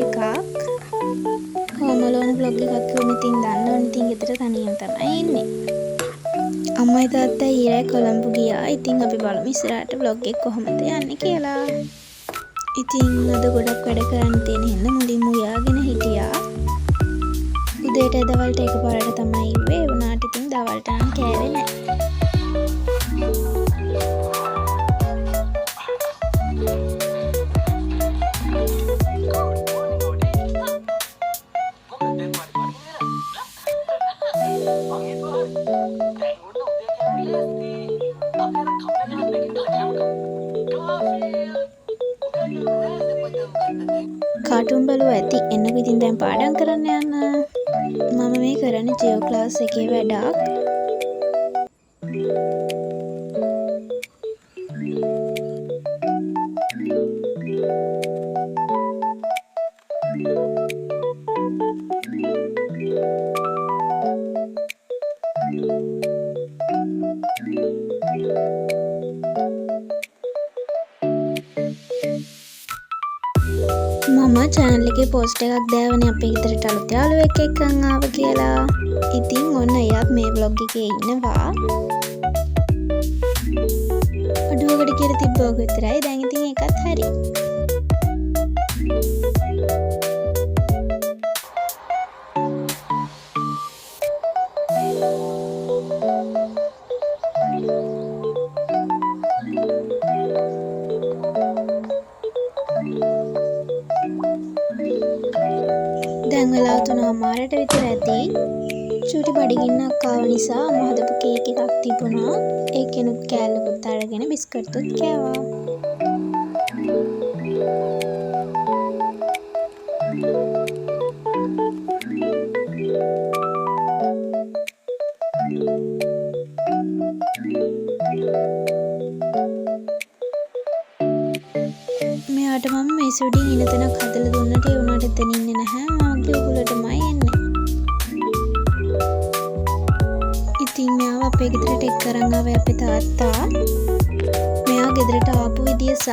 එකක්. Home alone vlog එකක් වුණ ඉතින් දන්නවනේ ඉතින් ගෙදර තනියම තමයි ඉන්නේ. අම්මයි තාත්තයි ඊරයි කොළඹ ගියා. ඉතින් අපි බලමු ඉස්සරහට vlog එක කොහොමද යන්නේ කියලා. ඉතින් අද ගොඩක් වැඩ කරන්න තියෙන හින්දා මුලින්ම උයාගෙන හිටියා. උදේට දවල්ට එකපාරට තමයි ඉුවේ. උනාට ඉතින් දවල්ට නම් කෑවේ නැහැ. කාටුන් බලුවා ඇති. එන්නකො ඉතින් දැන් පාඩම් කරන්න යන්න. මම මේ කරන්නේ ජියෝ ක්ලාස් එකේ වැඩක්. මම channel එකේ post එකක් දාවනේ අපේ ගෙදරට අලුත් යාළුවෙක් එක්කන් ආව කියලා. ඉතින් ඔන්න එයාත් මේ vlog එකේ ඉන්නවා. අඩුවකට කියලා තිබ්බෝක විතරයි. දැන් ඉතින් ඒකත් හරි. දැන් වෙලාව 3:00ට විතර ඇති. චූටි බඩගින්නක් ආව නිසා අම්ම හදපු කේක් එකක් තිබුණා. ඒකෙනුත් කෑල්ලකුත් අරගෙන බිස්කට්තුත් කෑවා. මෙයාට මම මේ සුඩින් ඉන තැනක් හදලා දුන්නට ඒ උනාට එතන ඉන්නේ නැහැ. මාගේ උගලටමයි එන්නේ. ඉතින් මෙයාව අපේ ගෙදරට එක් කරන් ආවේ අපේ තාත්තා. මෙයා ගෙදරට ආපු විදිය සහ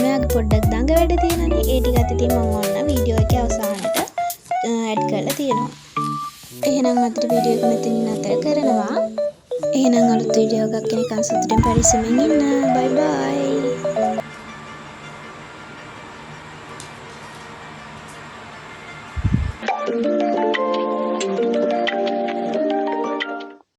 මෙයාගේ පොඩ්ඩක් දඟ වැඩ තියෙනනේ. ඒ ටිකත් ඉතින් මම ඔන්න වීඩියෝ එකේ අවසානට ඇඩ් කරලා තියෙනවා. එහෙනම් අදට වීඩියෝ එක මෙතනින් නතර කරනවා. එහෙනම් අලුත් වීඩියෝ එකක් එනකන් සතුටින් පරිස්සමෙන් ඉන්න. බයි බයි.